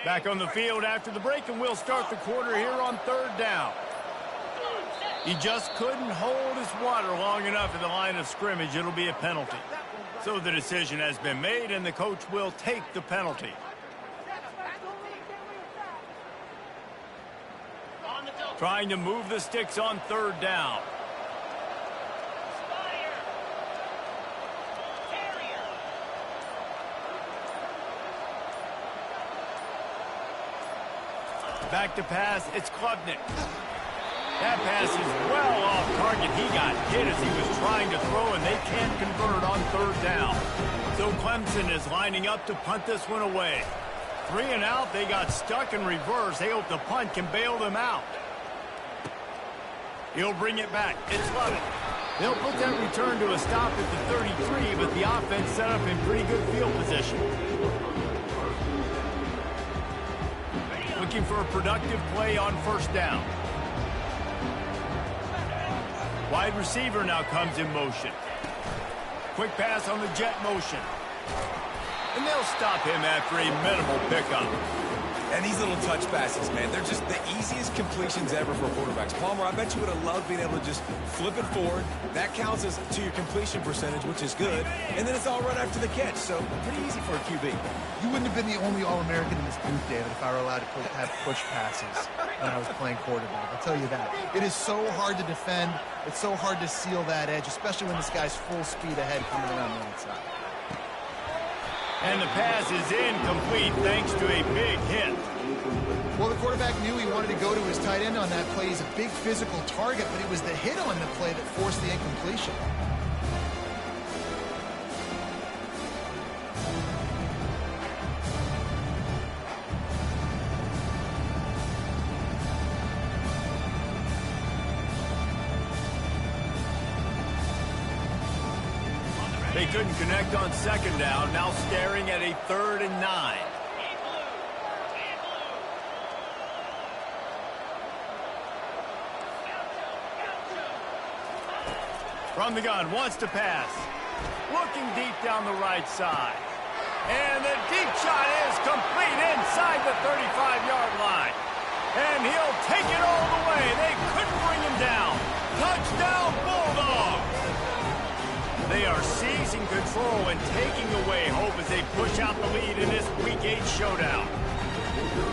Back on the field after the break, and we'll start the quarter here on third down. He just couldn't hold his water long enough at the line of scrimmage. It'll be a penalty. So the decision has been made, and the coach will take the penalty. Trying to move the sticks on third down. Back to pass, it's Klubnik. That pass is well off target. He got hit as he was trying to throw, and they can't convert on third down. So Clemson is lining up to punt this one away. 3 and out, they got stuck in reverse. They hope the punt can bail them out. He'll bring it back. It's Lovett. They'll put that return to a stop at the 33, but the offense set up in pretty good field position. Looking for a productive play on first down. Wide receiver now comes in motion. Quick pass on the jet motion. And they'll stop him after a minimal pickup. And these little touch passes, man, they're just the easiest completions ever for quarterbacks. Palmer, I bet you would have loved being able to just flip it forward. That counts as to your completion percentage, which is good. And then it's all right after the catch, so pretty easy for a QB. You wouldn't have been the only All-American in this booth, David, if I were allowed to have push passes when I was playing quarterback. I'll tell you that. It is so hard to defend. It's so hard to seal that edge, especially when this guy's full speed ahead coming around the outside. And the pass is incomplete thanks to a big hit. Well, the quarterback knew he wanted to go to his tight end on that play. He's a big physical target, but it was the hit on the play that forced the incompletion. They couldn't connect on second down, now staring at a 3rd and 9. From the gun, wants to pass. Looking deep down the right side. And the deep shot is complete inside the 35-yard line. And he'll take it all the way. They couldn't bring him down. Touchdown, Bulldogs! They are seizing control and taking away hope as they push out the lead in this Week 8 showdown.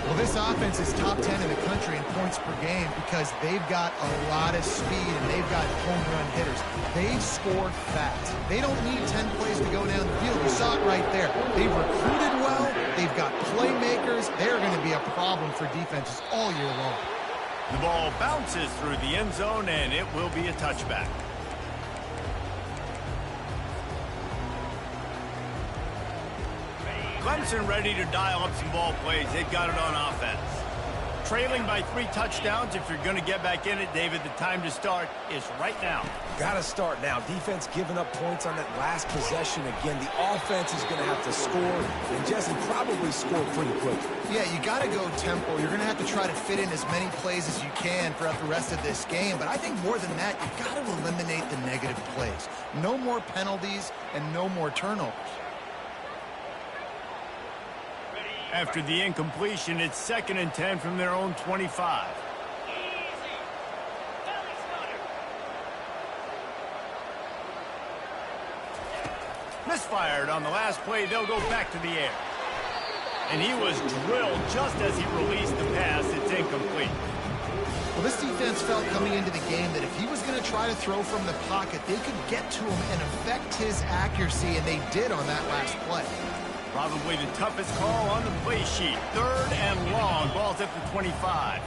Well, this offense is top 10 in the country in points per game because they've got a lot of speed and they've got home run hitters. They've scored fast. They don't need 10 plays to go down the field. You saw it right there. They've recruited well. They've got playmakers. They're going to be a problem for defenses all year long. The ball bounces through the end zone, and it will be a touchback. Clemson ready to dial up some ball plays. They've got it on offense. Trailing by 3 touchdowns. If you're going to get back in it, David, the time to start is right now. Got to start now. Defense giving up points on that last possession. Again, the offense is going to have to score, and Jesse probably score pretty quick. Yeah, you got to go tempo. You're going to have to try to fit in as many plays as you can throughout the rest of this game. But I think more than that, you've got to eliminate the negative plays. No more penalties and no more turnovers. After the incompletion, it's 2nd and 10 from their own 25. Misfired on the last play. They'll go back to the air. And he was drilled just as he released the pass. It's incomplete. Well, this defense felt coming into the game that if he was going to try to throw from the pocket, they could get to him and affect his accuracy, and they did on that last play. Probably the toughest call on the play sheet. 3rd and long. Ball's at the 25.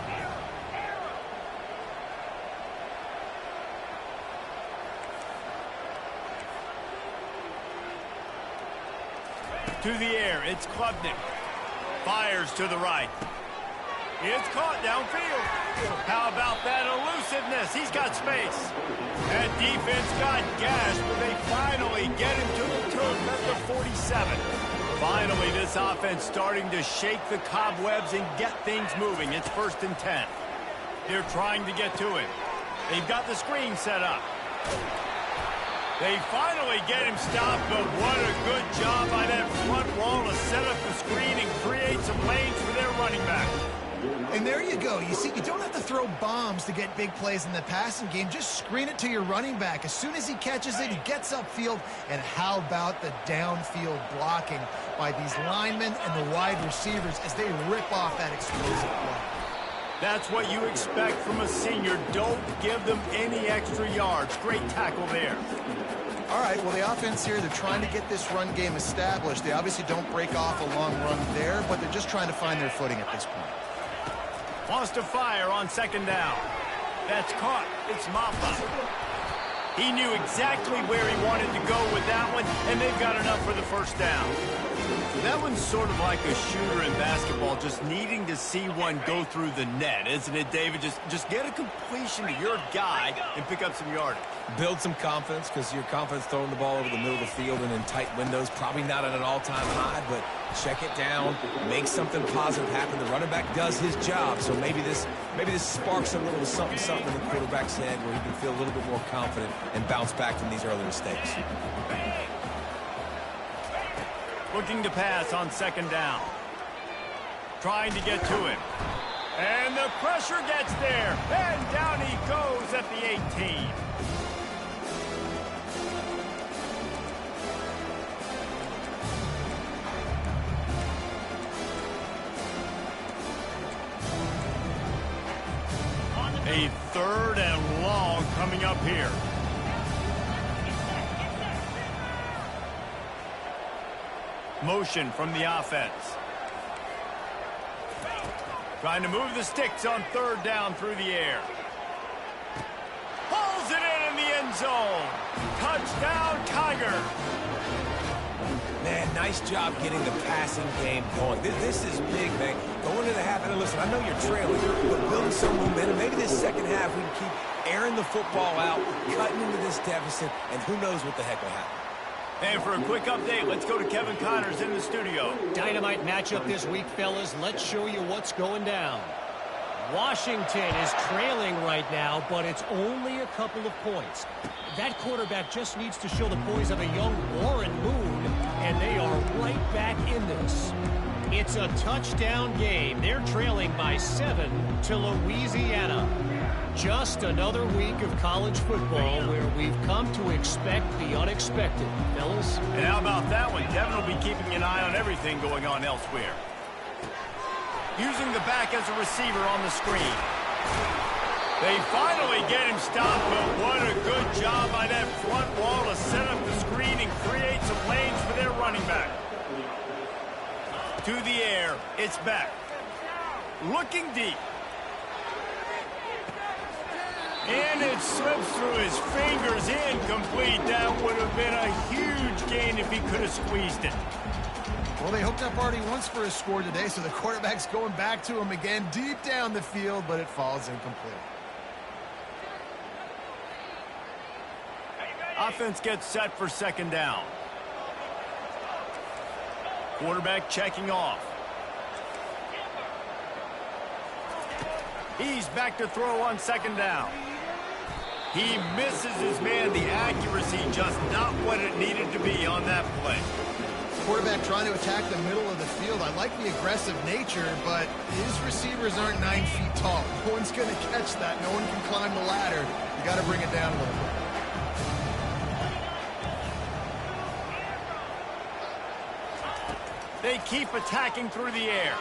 To the air, it's Klubnik. Fires to the right. It's caught downfield. How about that elusiveness? He's got space. That defense got gashed, but they finally get him to the turf at the 47. Finally, this offense starting to shake the cobwebs and get things moving. It's 1st and 10. They're trying to get to him. They've got the screen set up. They finally get him stopped, but what a good job by that front wall to set up the screen and create some lanes for their And there you go. You see, you don't have to throw bombs to get big plays in the passing game. Just screen it to your running back. As soon as he catches it, he gets upfield. And how about the downfield blocking by these linemen and the wide receivers as they rip off that explosive block? That's what you expect from a senior. Don't give them any extra yards. Great tackle there. All right, well, the offense here, they're trying to get this run game established. They obviously don't break off a long run there, but they're just trying to find their footing at this point. Wants to fire on second down. That's caught. It's Maffa. He knew exactly where he wanted to go with that one, and they've got enough for the first down. That one's sort of like a shooter in basketball, just needing to see one go through the net, isn't it, David? Just get a completion to your guy and pick up some yardage. Build some confidence, because your confidence throwing the ball over the middle of the field and in tight windows, probably not at an all-time high, but check it down, make something positive happen. The running back does his job, so maybe this sparks a little something in the quarterback's head where he can feel a little bit more confident and bounce back from these early mistakes. Looking to pass on second down. Trying to get to him. And the pressure gets there. And down he goes at the 18. A third and long coming up here. Motion from the offense. Trying to move the sticks on third down through the air. Pulls it in the end zone. Touchdown, Tiger. Man, nice job getting the passing game going. This is big, man. Going to the half, and listen, I know you're trailing, but building some momentum. Maybe this second half we can keep airing the football out, cutting into this deficit, and who knows what the heck will happen. And for a quick update, let's go to Kevin Connors in the studio. Dynamite matchup this week, fellas. Let's show you what's going down. Washington is trailing right now, but it's only a couple of points. That quarterback just needs to show the poise of a young Warren Moon, and they are right back in this. It's a touchdown game. They're trailing by 7 to Louisiana. Just another week of college football where we've come to expect the unexpected, fellas. And how about that one? Devin will be keeping an eye on everything going on elsewhere. Using the back as a receiver on the screen. They finally get him stopped, but what a good job by that front wall to set up the screen and create some lanes for their running back. To the air, it's back. Looking deep. And it slips through his fingers, incomplete. That would have been a huge gain if he could have squeezed it. Well, they hooked up already once for a score today, so the quarterback's going back to him again deep down the field, but it falls incomplete. Offense gets set for second down. Quarterback checking off. He's back to throw on second down. He misses his man. The accuracy just not what it needed to be on that play. Quarterback trying to attack the middle of the field. I like the aggressive nature, but his receivers aren't 9 feet tall. No one's going to catch that. No one can climb the ladder. You got to bring it down a little bit. They keep attacking through the air.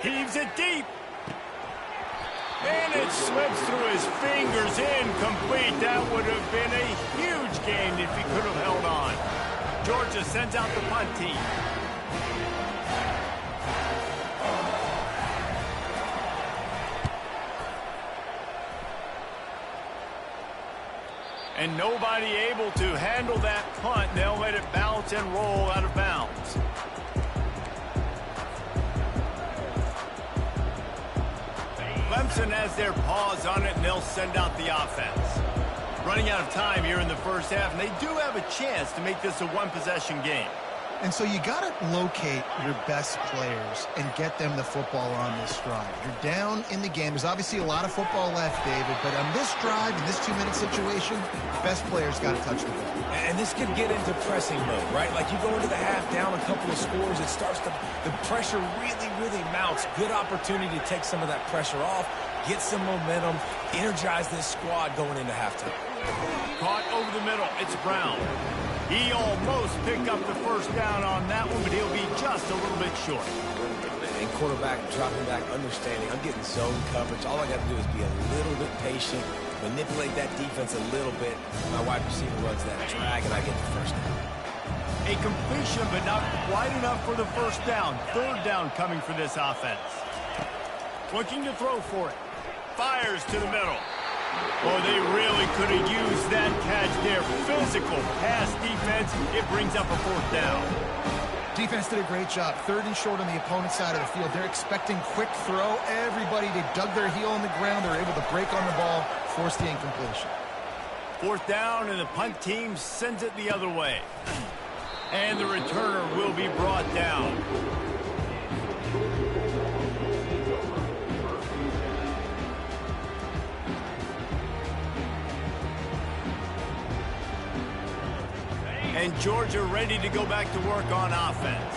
Heaves it deep. And it slips through his fingers, incomplete. That would have been a huge gain if he could have held on. Georgia sends out the punt team. And nobody able to handle that punt. They'll let it bounce and roll out of bounds. Clemson has their paws on it, and they'll send out the offense. Running out of time here in the first half, and they do have a chance to make this a one-possession game. And so you got to locate your best players and get them the football on this drive. You're down in the game. There's obviously a lot of football left, David, but on this drive, in this 2-minute situation, best players got to touch the ball. And this could get into pressing mode, right? Like you go into the half down a couple of scores, it starts to, the pressure really mounts. Good opportunity to take some of that pressure off, get some momentum, energize this squad going into halftime. Caught over the middle. It's Brown. He almost picked up the first down on that one, but he'll be just a little bit short. And quarterback dropping back, understanding, I'm getting zone coverage. All I got to do is be a little bit patient, manipulate that defense a little bit. My wide receiver runs that drag, and I get the first down. A completion, but not quite enough for the first down. Third down coming for this offense. Looking to throw for it. Fires to the middle. Oh, they really could have used that catch there. Physical pass defense. It brings up a fourth down. Defense did a great job. 3rd and short on the opponent's side of the field. They're expecting quick throw. Everybody, they dug their heel on the ground. They're able to break on the ball, force the incompletion. Fourth down, and the punt team sends it the other way. And the returner will be brought down. And Georgia ready to go back to work on offense.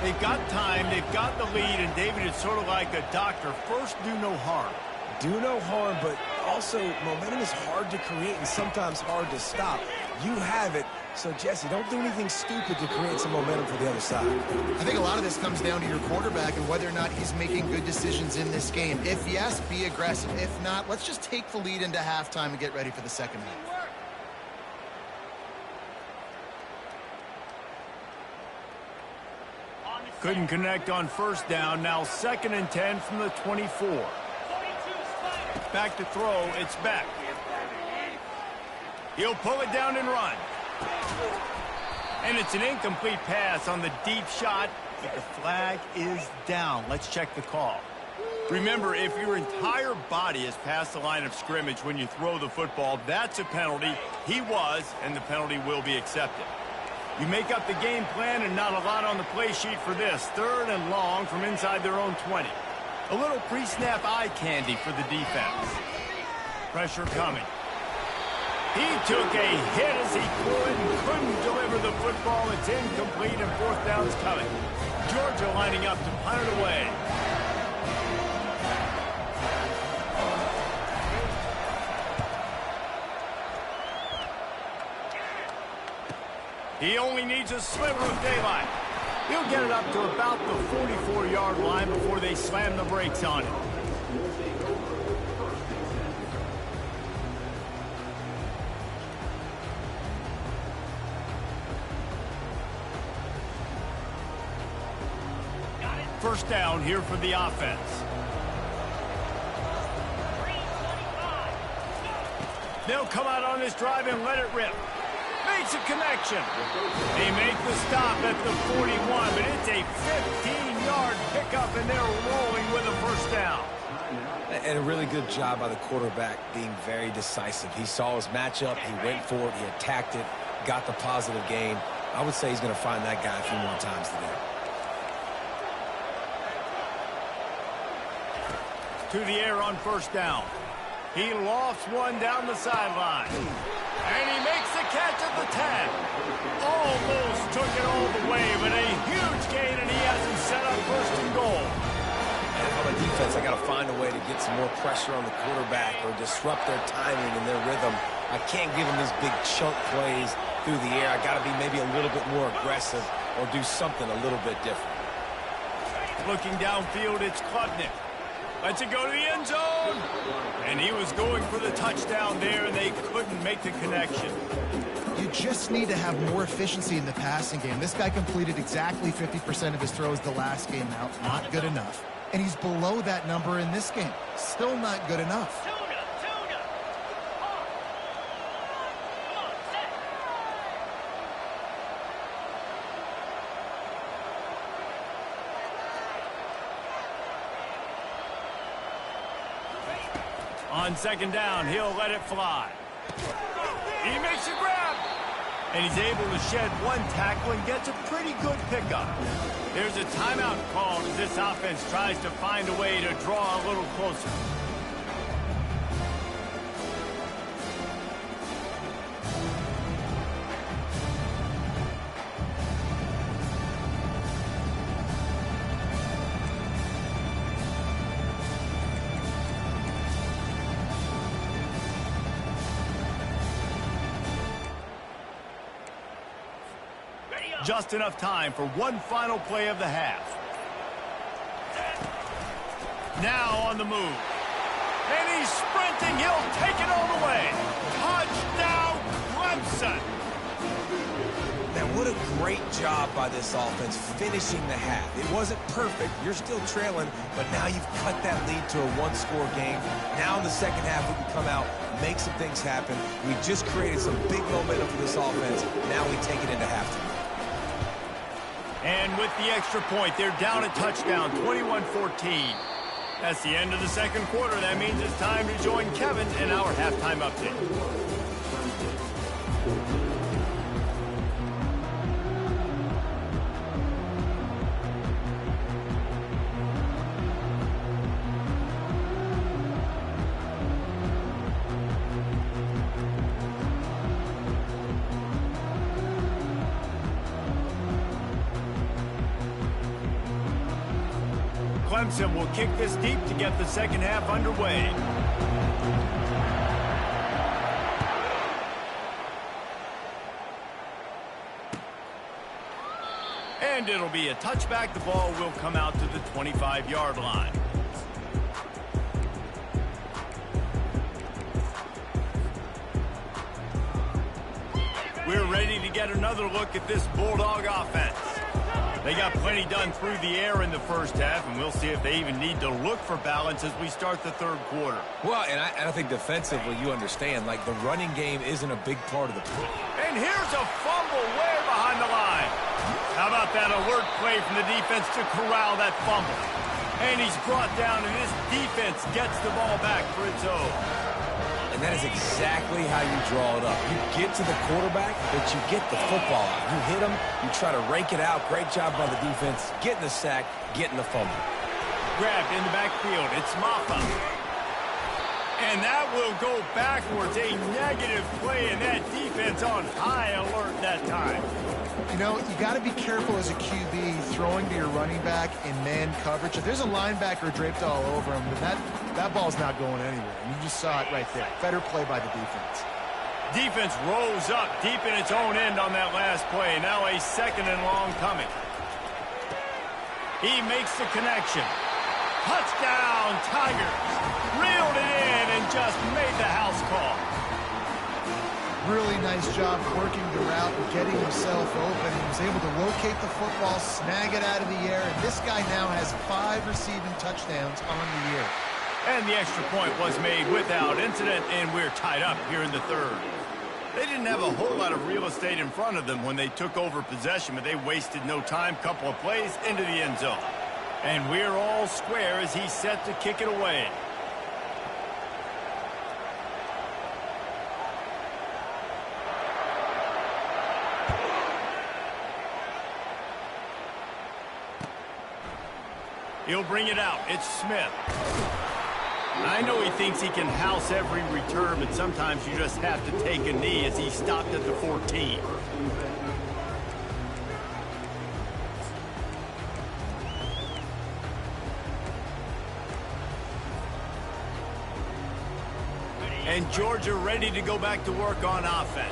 They've got time, they've got the lead, and David, it's sort of like a doctor. First, do no harm. Do no harm, but also momentum is hard to create and sometimes hard to stop. You have it, so Jesse, don't do anything stupid to create some momentum for the other side. I think a lot of this comes down to your quarterback and whether or not he's making good decisions in this game. If yes, be aggressive. If not, let's just take the lead into halftime and get ready for the second half. Couldn't connect on first down. Now 2nd and 10 from the 24. Back to throw. It's back. He'll pull it down and run. And it's an incomplete pass on the deep shot, but the flag is down. Let's check the call. Remember, if your entire body is past the line of scrimmage when you throw the football, that's a penalty. He was, and the penalty will be accepted. You make up the game plan and not a lot on the play sheet for this. 3rd and long from inside their own 20. A little pre-snap eye candy for the defense. Pressure coming. He took a hit as he could and couldn't deliver the football. It's incomplete and fourth down's coming. Georgia lining up to punt it away. He only needs a sliver of daylight. He'll get it up to about the 44-yard line before they slam the brakes on it. First down here for the offense. They'll come out on this drive and let it rip. Makes a connection. They make the stop at the 41, but it's a 15-yard pickup, and they're rolling with a first down. And a really good job by the quarterback being very decisive. He saw his matchup, he went for it, he attacked it, got the positive gain. I would say he's going to find that guy a few more times today. To the air on first down. He lofts one down the sideline. And he makes the catch at the 10. Almost took it all the way, but a huge gain, and he hasn't set up first and goal. And on the defense, I got to find a way to get some more pressure on the quarterback or disrupt their timing and their rhythm. I can't give them these big chunk plays through the air. I got to be maybe a little bit more aggressive or do something a little bit different. Looking downfield, it's Klubnik. Lets it go to the end zone. And he was going for the touchdown there, and they couldn't make the connection. You just need to have more efficiency in the passing game. This guy completed exactly 50% of his throws the last game out. Not good enough. And he's below that number in this game. Still not good enough. On second down, he'll let it fly. He makes a grab. And he's able to shed one tackle and gets a pretty good pickup. There's a timeout called as this offense tries to find a way to draw a little closer. Just enough time for one final play of the half. Now on the move. And he's sprinting. He'll take it all the way. Touchdown, Clemson. Man, what a great job by this offense finishing the half. It wasn't perfect. You're still trailing, but now you've cut that lead to a one-score game. Now in the second half, we can come out, make some things happen. We just created some big momentum for this offense. Now we take it into halftime. And with the extra point, they're down a touchdown, 21-14. That's the end of the second quarter. That means it's time to join Kevin in our halftime update. Clemson will kick this deep to get the second half underway. And it'll be a touchback. The ball will come out to the 25-yard line. We're ready to get another look at this Bulldog offense. They got plenty done through the air in the first half, and we'll see if they even need to look for balance as we start the third quarter. Well, and I think defensively, you understand, like, the running game isn't a big part of the play. And here's a fumble way behind the line. How about that alert play from the defense to corral that fumble? And he's brought down, and this defense gets the ball back for its own. And that is exactly how you draw it up. You get to the quarterback, but you get the football out. You hit him, you try to rake it out. Great job by the defense. Getting the sack, getting the fumble. Grabbed in the backfield. It's Maffa. And that will go backwards. A negative play, and that defense on high alert that time. You know, you got to be careful as a QB throwing to your running back in man coverage. If there's a linebacker draped all over him, then that ball's not going anywhere. And you just saw it right there. Better play by the defense. Defense rose up deep in its own end on that last play. Now a second and long coming. He makes the connection. Touchdown, Tigers. Reeled it in and just made the house call. Really nice job working the route and getting himself open. He was able to locate the football, snag it out of the air, and this guy now has 5 receiving touchdowns on the year. And the extra point was made without incident, and we're tied up here in the third. They didn't have a whole lot of real estate in front of them when they took over possession, but they wasted no time. Couple of plays into the end zone. And we're all square as he's set to kick it away. He'll bring it out. It's Smith. I know he thinks he can house every return, but sometimes you just have to take a knee as he stopped at the 14. And Georgia ready to go back to work on offense.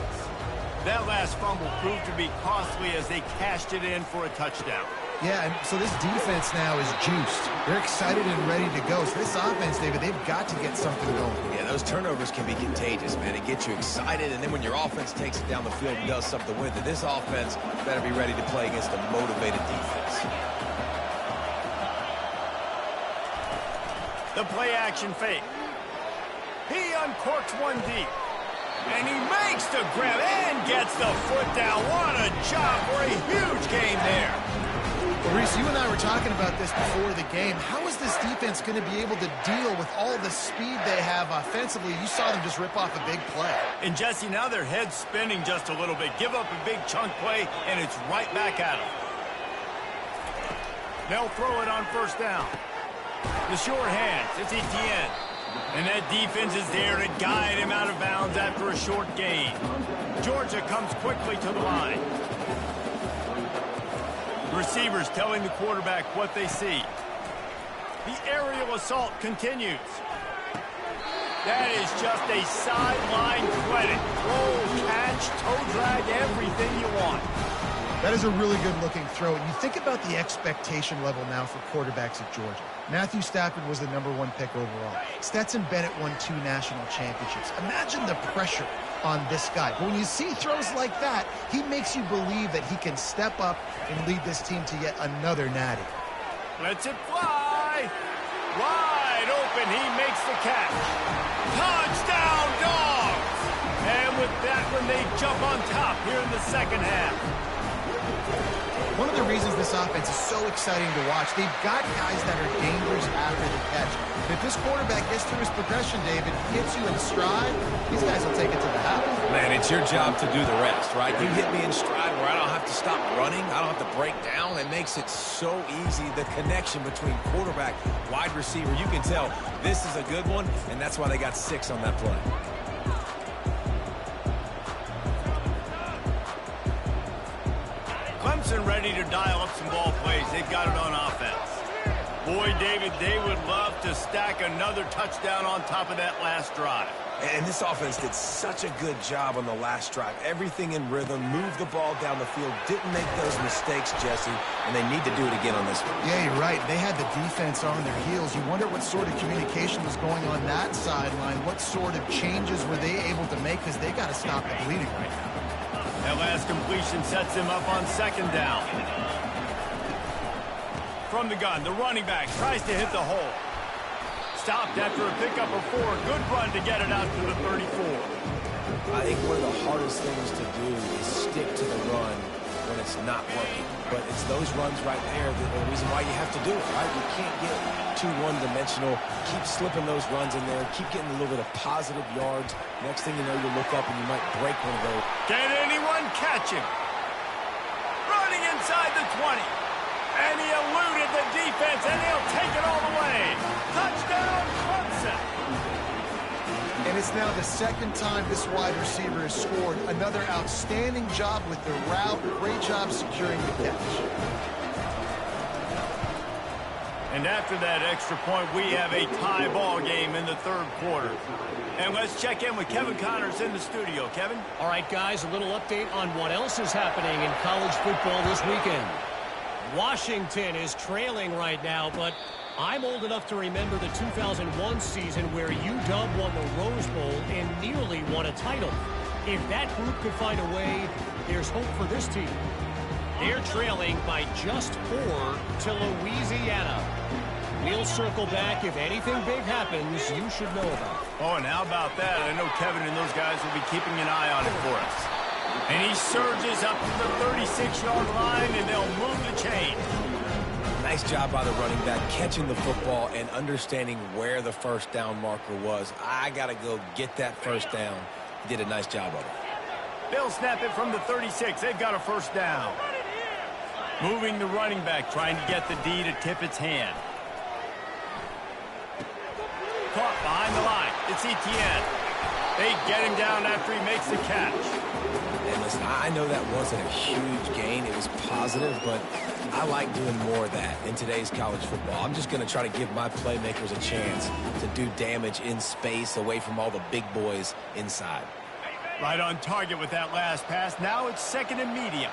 That last fumble proved to be costly as they cashed it in for a touchdown. Yeah, and so this defense now is juiced. They're excited and ready to go. So this offense, David, they've got to get something going. Yeah, those turnovers can be contagious, man. It gets you excited, and then when your offense takes it down the field and does something with it, this offense better be ready to play against a motivated defense. The play-action fake. He uncorks one deep. And he makes the grab and gets the foot down. What a job for a huge gain there. Well, Reese, you and I were talking about this before the game. How is this defense going to be able to deal with all the speed they have offensively? You saw them just rip off a big play. And, Jesse, now their head's spinning just a little bit. Give up a big chunk play, and it's right back at them. They'll throw it on first down. The short hands, it's Etienne. And that defense is there to guide him out of bounds after a short gain. Georgia comes quickly to the line. Receivers telling the quarterback what they see. The aerial assault continues. That is just a sideline credit. Roll, catch, toe drag, everything you want. That is a really good-looking throw. And you think about the expectation level now for quarterbacks at Georgia. Matthew Stafford was the #1 pick overall. Stetson Bennett won 2 national championships. Imagine the pressure on this guy. But when you see throws like that, he makes you believe that he can step up and lead this team to yet another natty. Lets it fly. Wide open, he makes the catch. Touchdown, Dogs! And with that one, they jump on top here in the second half. One of the reasons this offense is so exciting to watch, they've got guys that are dangerous after the catch. And if this quarterback gets through his progression, David, hits you in stride, these guys will take it to the house. Man, it's your job to do the rest, right? You hit me in stride where I don't have to stop running. I don't have to break down. It makes it so easy, the connection between quarterback, wide receiver. You can tell this is a good one, and that's why they got 6 on that play. Clemson ready to dial up some ball plays. They've got it on offense. Boy, David, they would love to stack another touchdown on top of that last drive. And this offense did such a good job on the last drive. Everything in rhythm, moved the ball down the field, didn't make those mistakes, Jesse, and they need to do it again on this one. Yeah, you're right. They had the defense on their heels. You wonder what sort of communication was going on that sideline. What sort of changes were they able to make, because they got to stop the bleeding right now. That last completion sets him up on second down. From the gun, the running back tries to hit the hole. Stopped after a pickup of 4. Good run to get it out to the 34. I think one of the hardest things to do is stick to the run when it's not working. But it's those runs right there that are the reason why you have to do it, right? You can't get too one-dimensional. Keep slipping those runs in there. Keep getting a little bit of positive yards. Next thing you know, you look up and you might break one of those. Can anyone catch him? Running inside the 20. And he eluded the defense, and he'll take it all the way. Touchdown, Clemson. And it's now the second time this wide receiver has scored. Another outstanding job with the route. Great job securing the catch. And after that extra point, we have a tie ball game in the third quarter. And let's check in with Kevin Connors in the studio. Kevin? All right, guys, a little update on what else is happening in college football this weekend. Washington is trailing right now, but I'm old enough to remember the 2001 season where UW won the Rose Bowl and nearly won a title. If that group could find a way, there's hope for this team. They're trailing by just 4 to Louisiana. We'll circle back. If anything big happens, you should know about it. Oh, and how about that? I know Kevin and those guys will be keeping an eye on it for us. And he surges up to the 36-yard line, and they'll move the chain. Nice job by the running back, catching the football and understanding where the first down marker was. I got to go get that first down. He did a nice job of it. They'll snap it from the 36. They've got a first down. Moving the running back, trying to get the D to tip its hand. Caught behind the line. It's Etienne. They get him down after he makes the catch. And listen, I know that wasn't a huge gain. It was positive, but I like doing more of that in today's college football. I'm just going to try to give my playmakers a chance to do damage in space away from all the big boys inside. Right on target with that last pass. Now it's second and medium.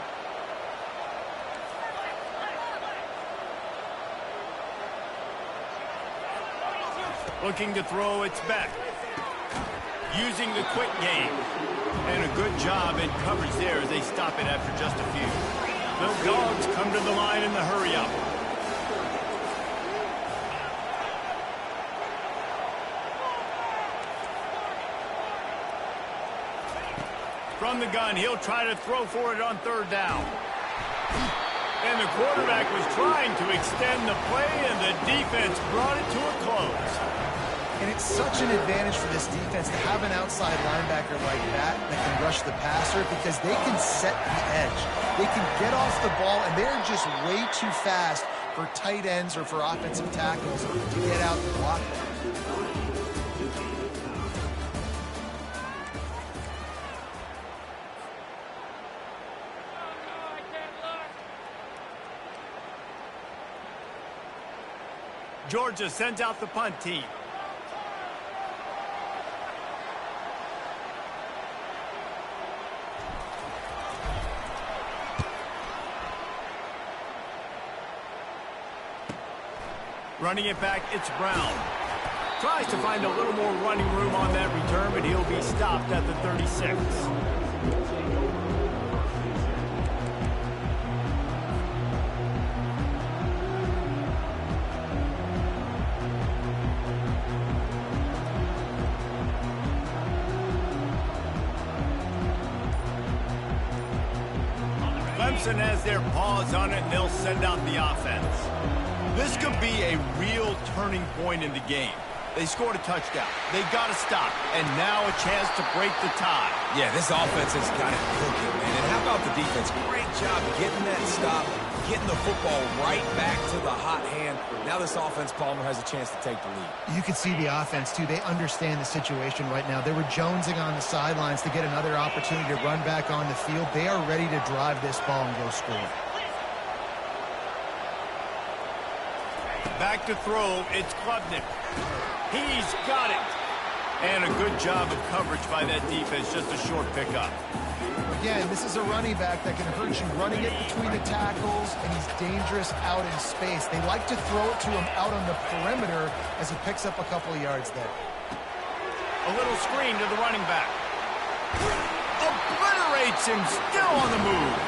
Looking to throw, it's back. Using the quick game. And a good job in coverage there as they stop it after just a few. The Dogs come to the line in the hurry-up. From the gun, he'll try to throw for it on third down. And the quarterback was trying to extend the play, and the defense brought it to a close. And it's such an advantage for this defense to have an outside linebacker like that can rush the passer because they can set the edge. They can get off the ball, and they're just way too fast for tight ends or for offensive tackles to get out and block them. Georgia sends out the punt team. Running it back, it's Brown. Tries to find a little more running room on that return, but he'll be stopped at the 36. Clemson has their paws on it, and they'll send out the offense. This could be a real turning point in the game. They scored a touchdown. They got to stop, and now a chance to break the tie. Yeah, this offense has got it cooking, man. And how about the defense? Great job getting that stop, getting the football right back to the hot hand. Now this offense, Palmer, has a chance to take the lead. You can see the offense, too. They understand the situation right now. They were jonesing on the sidelines to get another opportunity to run back on the field. They are ready to drive this ball and go score. Back to throw, it's Klubnik. He's got it. And a good job of coverage by that defense, just a short pickup. Again, this is a running back that can hurt you running it between the tackles, and he's dangerous out in space. They like to throw it to him out on the perimeter as he picks up a couple of yards there. A little screen to the running back. Obliterates him, still on the move.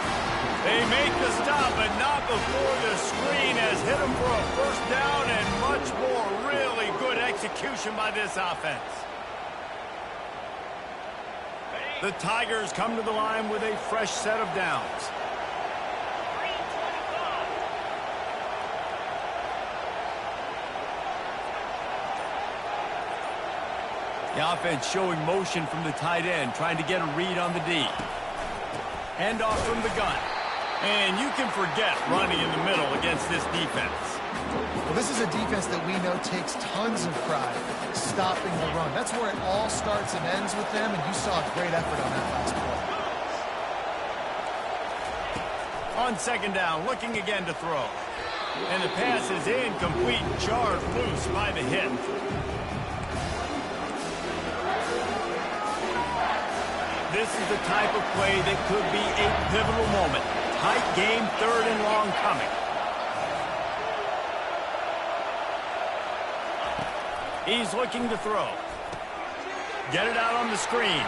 They make the stop, but not before the screen has hit him for a first down and much more. Really good execution by this offense. The Tigers come to the line with a fresh set of downs. The offense showing motion from the tight end, trying to get a read on the D. Handoff from the gun. And you can forget running in the middle against this defense. Well, this is a defense that we know takes tons of pride stopping the run. That's where it all starts and ends with them, and you saw a great effort on that last play. On second down, looking again to throw. And the pass is incomplete, jarred loose by the hit. This is the type of play that could be a pivotal moment. Tight game, third and long coming. He's looking to throw. Get it out on the screen.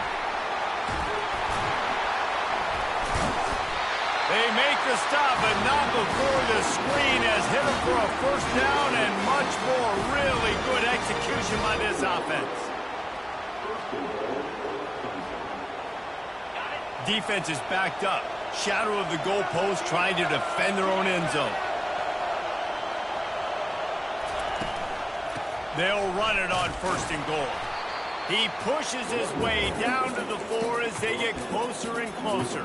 They make the stop, but not before the screen has hit him for a first down and much more. Really good execution by this offense. Defense is backed up. Shadow of the goalpost, trying to defend their own end zone. They'll run it on first and goal. He pushes his way down to the 4 as they get closer and closer.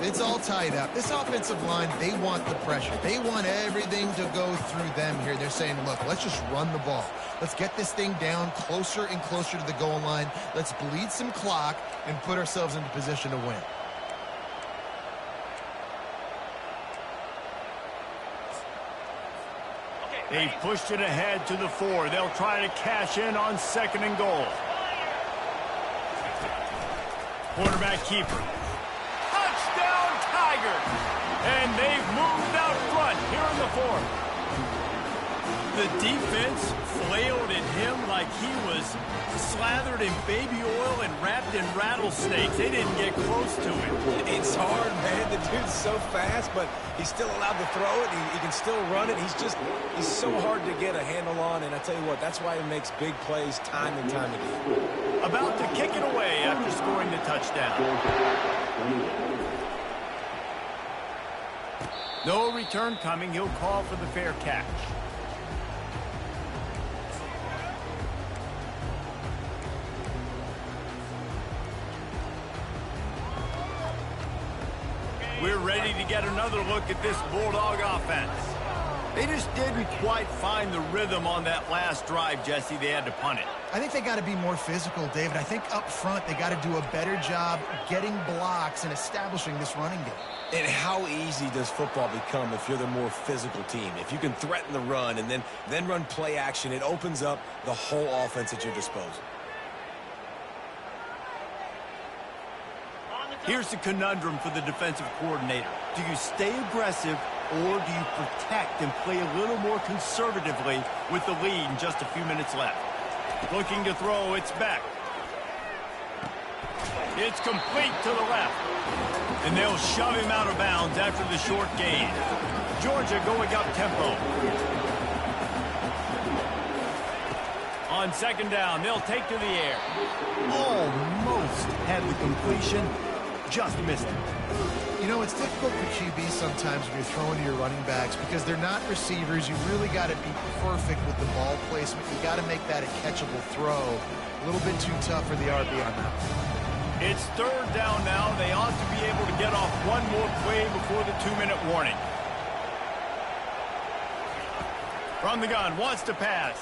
It's all tied up. This offensive line, they want the pressure. They want everything to go through them here. They're saying, look, let's just run the ball. Let's get this thing down closer and closer to the goal line. Let's bleed some clock and put ourselves into position to win. They've pushed it ahead to the 4. They'll try to cash in on second and goal. Quarterback keeper. Touchdown Tigers! And they've moved out front here in the 4th. The defense flailed at him like he was slathered in baby oil and wrapped in rattlesnakes. They didn't get close to him. It's hard, man. The dude's so fast, but he's still allowed to throw it. He can still run it. He's so hard to get a handle on, and I tell you what, that's why he makes big plays time and time again. About to kick it away after scoring the touchdown. No return coming. He'll call for the fair catch. We're ready to get another look at this Bulldog offense. They just didn't quite find the rhythm on that last drive, Jesse. They had to punt it. I think they got to be more physical, David. I think up front they got to do a better job getting blocks and establishing this running game. And how easy does football become if you're the more physical team? If you can threaten the run and then run play action, it opens up the whole offense at your disposal. Here's the conundrum for the defensive coordinator. Do you stay aggressive or do you protect and play a little more conservatively with the lead and just a few minutes left? Looking to throw, it's back. It's complete to the left. And they'll shove him out of bounds after the short gain. Georgia going up tempo. On second down, they'll take to the air. Almost had the completion. Just missed it. You know, it's difficult for QBs sometimes when you're throwing to your running backs because they're not receivers. You really got to be perfect with the ball placement. You got to make that a catchable throw. A little bit too tough for the RB on that. It's third down now. They ought to be able to get off one more play before the 2-minute warning. From the gun, wants to pass.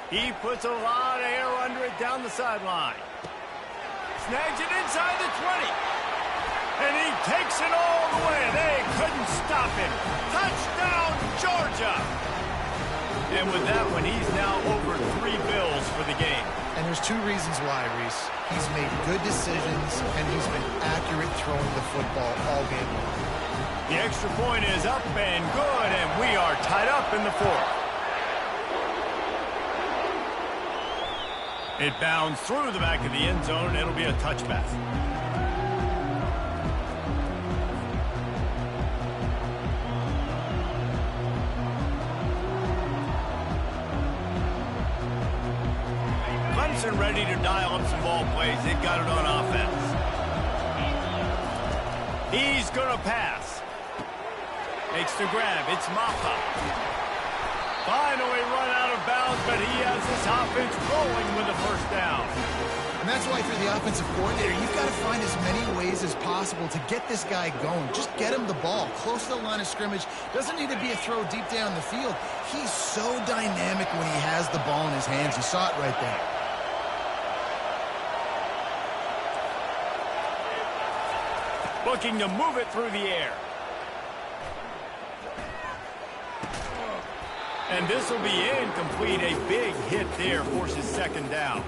He puts a lot of air under it down the sideline. Snags it inside the 20. And he takes it all the way. They couldn't stop him. Touchdown, Georgia. And with that one, he's now over 3 bills for the game. And there's 2 reasons why, Reese. He's made good decisions, and he's been accurate throwing the football all game long. The extra point is up and good, and we are tied up in the 4th. It bounds through the back of the end zone, and it'll be a touchback. Clemson ready to dial up some ball plays. They've got it on offense. He's going to pass. Makes the grab. It's Mapa. Finally run out of bounds, but he has this offense rolling with a first down. And that's why for the offensive coordinator, you've got to find as many ways as possible to get this guy going. Just get him the ball close to the line of scrimmage. Doesn't need to be a throw deep down the field. He's so dynamic when he has the ball in his hands. You saw it right there. Looking to move it through the air. And this will be incomplete. A big hit there forces second down.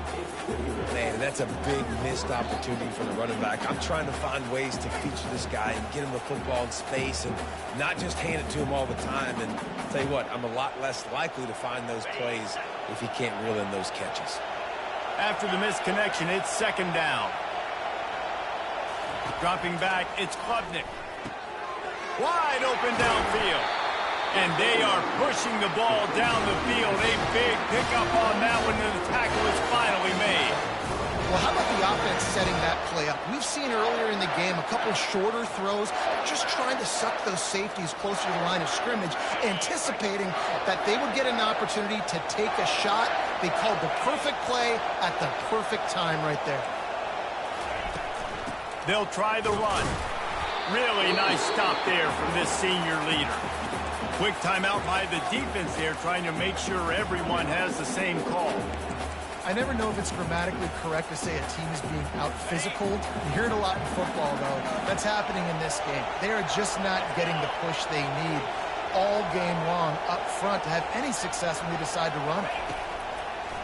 Man, that's a big missed opportunity for the running back. I'm trying to find ways to feature this guy and get him the football in space and not just hand it to him all the time. And I'll tell you what, I'm a lot less likely to find those plays if he can't reel in those catches. After the missed connection, it's second down. Dropping back, it's Klubnik. Wide open downfield. And they are pushing the ball down the field. A big pickup on that one, and the tackle is finally made. Well, how about the offense setting that play up? We've seen earlier in the game a couple shorter throws, just trying to suck those safeties closer to the line of scrimmage, anticipating that they would get an opportunity to take a shot. They called the perfect play at the perfect time right there. They'll try the run. Really nice stop there from this senior leader. Quick timeout by the defense there, trying to make sure everyone has the same call. I never know if it's grammatically correct to say a team is being out-physical. You hear it a lot in football, though. That's happening in this game. They are just not getting the push they need all game long up front to have any success when they decide to run it.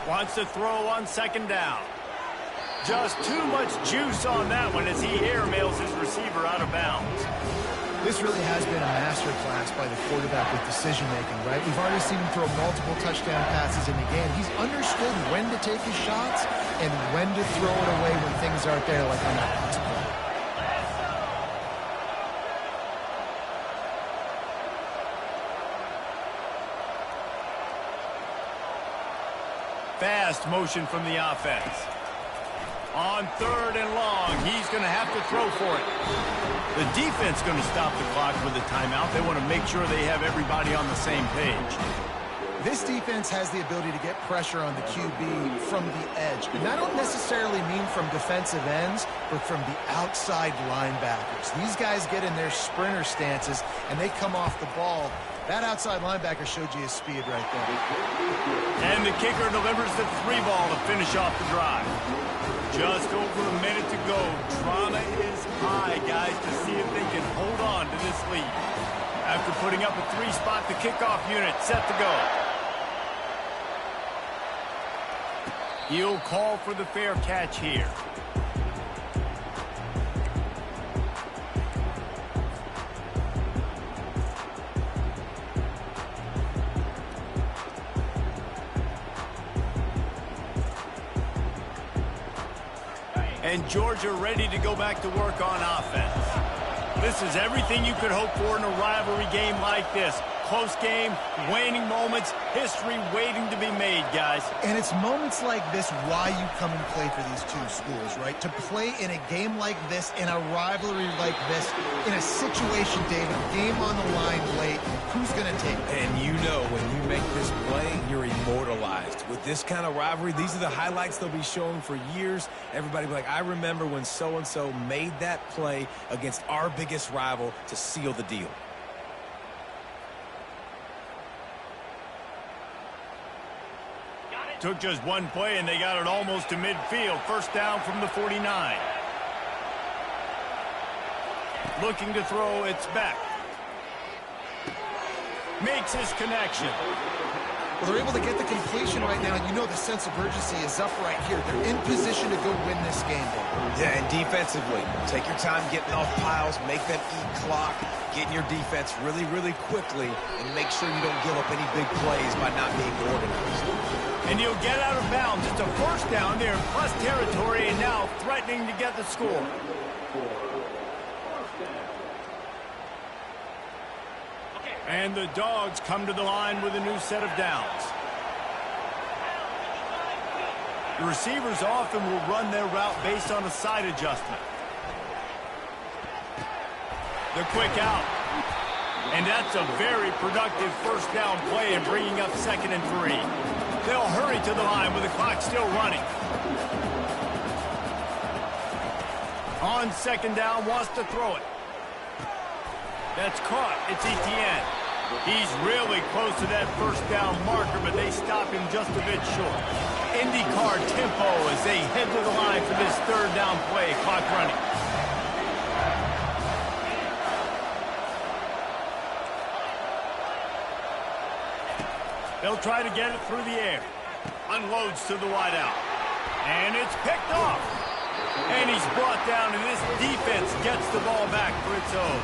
Wants to throw on second down. Just too much juice on that one as he airmails his receiver out of bounds. This really has been a masterclass by the quarterback with decision-making, right? We've already seen him throw multiple touchdown passes in the game. He's understood when to take his shots and when to throw it away when things aren't there, like on that last play. Fast motion from the offense. On 3rd and long, he's going to have to throw for it. The defense going to stop the clock with a timeout. They want to make sure they have everybody on the same page. This defense has the ability to get pressure on the QB from the edge. And I don't necessarily mean from defensive ends, but from the outside linebackers. These guys get in their sprinter stances, and they come off the ball. That outside linebacker showed you his speed right there. And the kicker delivers the 3 ball to finish off the drive. Just over a minute to go. Drama is high, guys, to see if they can hold on to this lead. After putting up a 3-spot, the kickoff unit set to go. He'll call for the fair catch here. And Georgia ready to go back to work on offense. This is everything you could hope for in a rivalry game like this. Close game, waning moments, history waiting to be made, guys. And it's moments like this why you come and play for these two schools, right? To play in a game like this, in a rivalry like this, in a situation, David, game on the line late, who's going to take it? And you know when you make this play, you're immortalized. With this kind of rivalry, these are the highlights they'll be showing for years. Everybody will be like, I remember when so-and-so made that play against our biggest rival to seal the deal. Took just one play, and they got it almost to midfield. First down from the 49. Looking to throw, it's back. Makes his connection. Well, they're able to get the completion right now, and you know the sense of urgency is up right here. They're in position to go win this game. Yeah, and defensively, take your time getting off piles, make them eat clock, get in your defense really, really quickly, and make sure you don't give up any big plays by not being organized. And he'll get out of bounds. It's a first down. They're in plus territory and now threatening to get the score. And the Dogs come to the line with a new set of downs. The receivers often will run their route based on a side adjustment. The quick out. And that's a very productive first down play in bringing up 2nd and 3. They'll hurry to the line with the clock still running. On 2nd down, wants to throw it. That's caught. It's Etienne. He's really close to that first down marker, but they stop him just a bit short. IndyCar tempo as they head to the line for this 3rd down play. Clock running. They'll try to get it through the air. Unloads to the wideout. And it's picked off. And he's brought down, and this defense gets the ball back for its own.